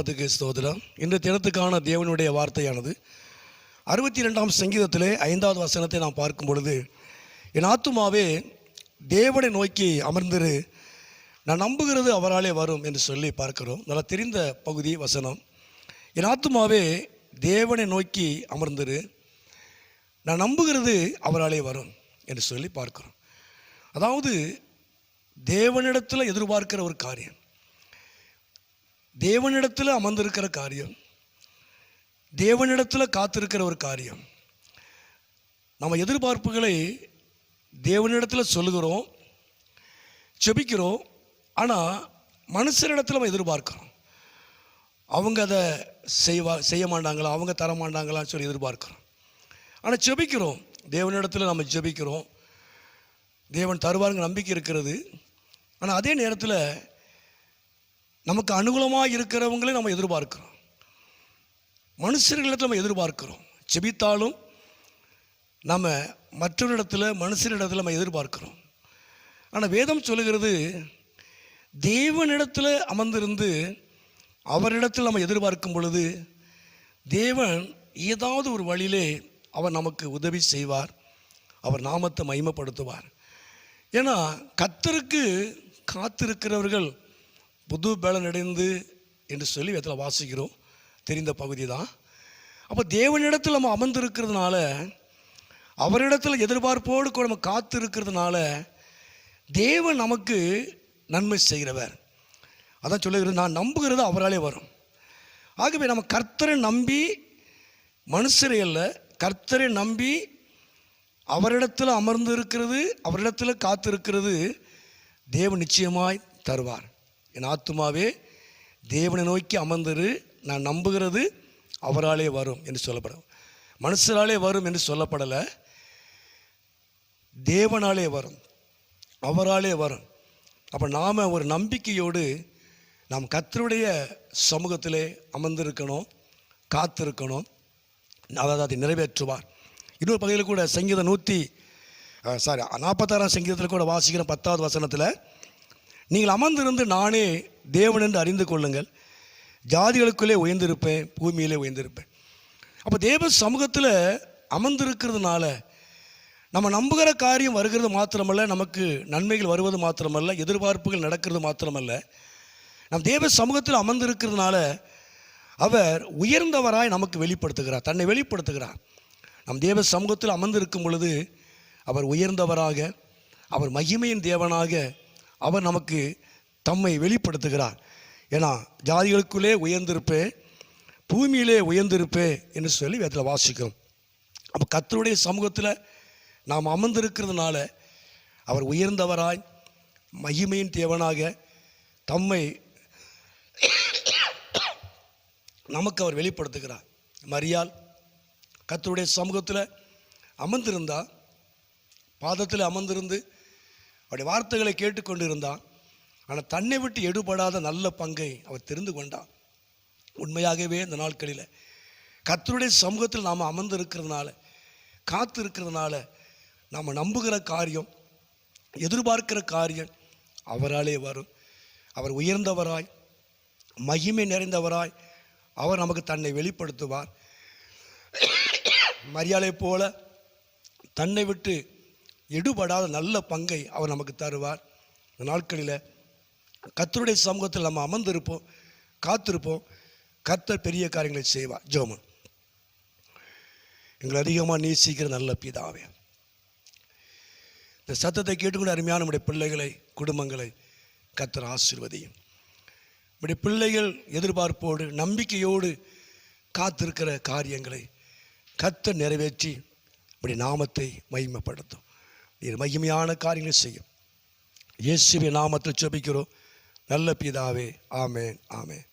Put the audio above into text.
நாமத்துக்கு ஸ்தோத்திரம். இந்த தினத்துக்கான தேவனுடைய வார்த்தையானது 62ஆம் சங்கீதத்திலே 5வது வசனத்தை நாம் பார்க்கும் பொழுது, என் ஆத்துமாவே தேவனை நோக்கி அமர்ந்திரு, நான் நம்புகிறது அவராலே வரும் என்று சொல்லி பார்க்கிறோம். நல்லா தெரிந்த பகுதி வசனம். என் ஆத்துமாவே தேவனை நோக்கி அமர்ந்திரு, நான் நம்புகிறது அவராலே வரும் என்று சொல்லி பார்க்கிறோம். அதாவது தேவனிடத்தில் எதிர்பார்க்கிற ஒரு காரியம், தேவனிடத்தில் அமர்ந்திருக்கிற காரியம், தேவனிடத்தில் காத்திருக்கிற ஒரு காரியம். நம்ம எதிர்பார்ப்புகளை தேவனிடத்தில் சொல்லுகிறோம், செபிக்கிறோம். ஆனால் மனுஷரிடத்தில் நம்ம எதிர்பார்க்கிறோம். அவங்க அதை செய்ய மாட்டாங்களா, அவங்க தர மாட்டாங்களான்னு சொல்லி எதிர்பார்க்கிறோம். ஆனால் செபிக்கிறோம், தேவனிடத்தில் நம்ம ஜெபிக்கிறோம், தேவன் தருவாருங்க நம்பிக்கை இருக்கிறது. ஆனால் அதே நேரத்தில் நமக்கு அனுகூலமாக இருக்கிறவங்களே நம்ம எதிர்பார்க்கிறோம். மனுஷர்களிடத்தில் நம்ம எதிர்பார்க்கிறோம். செபித்தாலும் நம்ம மற்றவரிடத்தில் மனுஷரிடத்தில் நம்ம எதிர்பார்க்கிறோம். ஆனால் வேதம் சொல்லுகிறது, தேவனிடத்தில் அமர்ந்திருந்து அவரிடத்தில் நம்ம எதிர்பார்க்கும் பொழுது தேவன் ஏதாவது ஒரு வழியிலே அவர் நமக்கு உதவி செய்வார், அவர் நாமத்தை மகிமைப்படுத்துவார். ஏன்னா கர்த்தருக்கு காத்திருக்கிறவர்கள் புது பலன் அடைந்து என்று சொல்லி வேதத்தில் வாசிக்கிறோம், தெரிந்த பகுதி தான். அப்போ தேவனிடத்தில் நம்ம அமர்ந்திருக்கிறதுனால, அவரிடத்தில் எதிர்பார்ப்போடு கூட நம்ம காத்து இருக்கிறதுனால தேவன் நமக்கு நன்மை செய்கிறவர். அதான் சொல்லுகிறது, நான் நம்புகிறது அவராலே வரும். ஆகவே நம்ம கர்த்தரை நம்பி, மனுஷரை அல்ல, கர்த்தரை நம்பி அவரிடத்தில் அமர்ந்து இருக்கிறது, அவரிடத்தில் காத்திருக்கிறது தேவன் நிச்சயமாய் தருவார். என் ஆத்துமாவே தேவனை நோக்கி அமர்ந்திரு, நான் நம்புகிறது அவராலே வரும் என்று சொல்லப்படும். மனுஷராலே வரும் என்று சொல்லப்படலை, தேவனாலே வரும், அவராலே வரும். அப்போ நாம் ஒரு நம்பிக்கையோடு நாம் கர்த்தருடைய சமூகத்திலே அமர்ந்திருக்கணும், காத்திருக்கணும். அதாவது அதை நிறைவேற்றுவார். இன்னொரு பகுதியில் கூட சங்கீதம் 46ஆம் சங்கீதத்தில் கூட வாசிக்கிற 10வது வசனத்தில், நீங்கள் அமர்ந்திருந்து நானே தேவன் என்று அறிந்து கொள்ளுங்கள், ஜாதிகளுக்குள்ளே உயர்ந்திருப்பேன், பூமியிலே உயர்ந்திருப்பேன். அப்போ தேவ சமூகத்தில் அமர்ந்திருக்கிறதுனால நம்ம நம்புகிற காரியம் வருகிறது மாத்திரமல்ல, நமக்கு நன்மைகள் வருவது மாத்திரமல்ல, எதிர்பார்ப்புகள் நடக்கிறது மாத்திரமல்ல, நம் தேவ சமூகத்தில் அமர்ந்திருக்கிறதுனால அவர் உயர்ந்தவராய் நமக்கு வெளிப்படுத்துகிறார், தன்னை வெளிப்படுத்துகிறார். நம் தேவ சமூகத்தில் அமர்ந்திருக்கும் பொழுது அவர் உயர்ந்தவராக, அவர் மகிமையின் தேவனாக அவர் நமக்கு தம்மை வெளிப்படுத்துகிறார். ஏன்னா ஜாதிகளுக்குள்ளே உயர்ந்திருப்பே, பூமியிலே உயர்ந்திருப்பே என்று சொல்லி வேதத்தில் வாசிக்கிறோம். அப்போ கர்த்தருடைய சமூகத்தில் நாம் அமர்ந்திருக்கிறதுனால அவர் உயர்ந்தவராய், மகிமையின் தேவனாக தம்மை நமக்கு அவர் வெளிப்படுத்துகிறார். மரியாள் கர்த்தருடைய சமூகத்தில் அமர்ந்திருந்தார், பாதத்தில் அமர்ந்திருந்து அவருடைய வார்த்தைகளை கேட்டுக்கொண்டு இருந்தான். ஆனால் தன்னை விட்டு எடுபடாத நல்ல பங்கை அவர் தெரிந்து கொண்டான். உண்மையாகவே இந்த நாட்களில் கர்த்தருடைய சமூகத்தில் நாம் அமர்ந்து இருக்கிறதுனால, காத்து இருக்கிறதுனால, நாம் நம்புகிற காரியம், எதிர்பார்க்கிற காரியம் அவராலே வரும். அவர் உயர்ந்தவராய், மகிமை நிறைந்தவராய் அவர் நமக்கு தன்னை வெளிப்படுத்துவார். மரியாதை போல தன்னை விட்டு எடுபடாத நல்ல பங்கை அவர் நமக்கு தருவார். இந்த நாட்களில் கர்த்தருடைய சமூகத்தில் நம்ம அமர்ந்திருப்போம், காத்திருப்போம். கர்த்தர் பெரிய காரியங்களை செய்வார். ஜெபம். எங்களை அதிகமாக நேசிக்கிற நல்ல பிதாவே, இந்த சத்தத்தை கேட்டுக்கொண்டு அருமையான நம்முடைய பிள்ளைகளை, குடும்பங்களை கர்த்தர் ஆசீர்வதியும். நம்முடைய பிள்ளைகள் எதிர்பார்ப்போடு நம்பிக்கையோடு காத்திருக்கிற காரியங்களை கர்த்தர் நிறைவேற்றி நம்முடைய நாமத்தை மகிமைப்படுத்தும். நீர் மகிமையான காரியங்களை செய்யும். இயேசுவின் நாமத்தில் ஜெபிக்கிறோம் நல்ல பிதாவே. ஆமென், ஆமென்.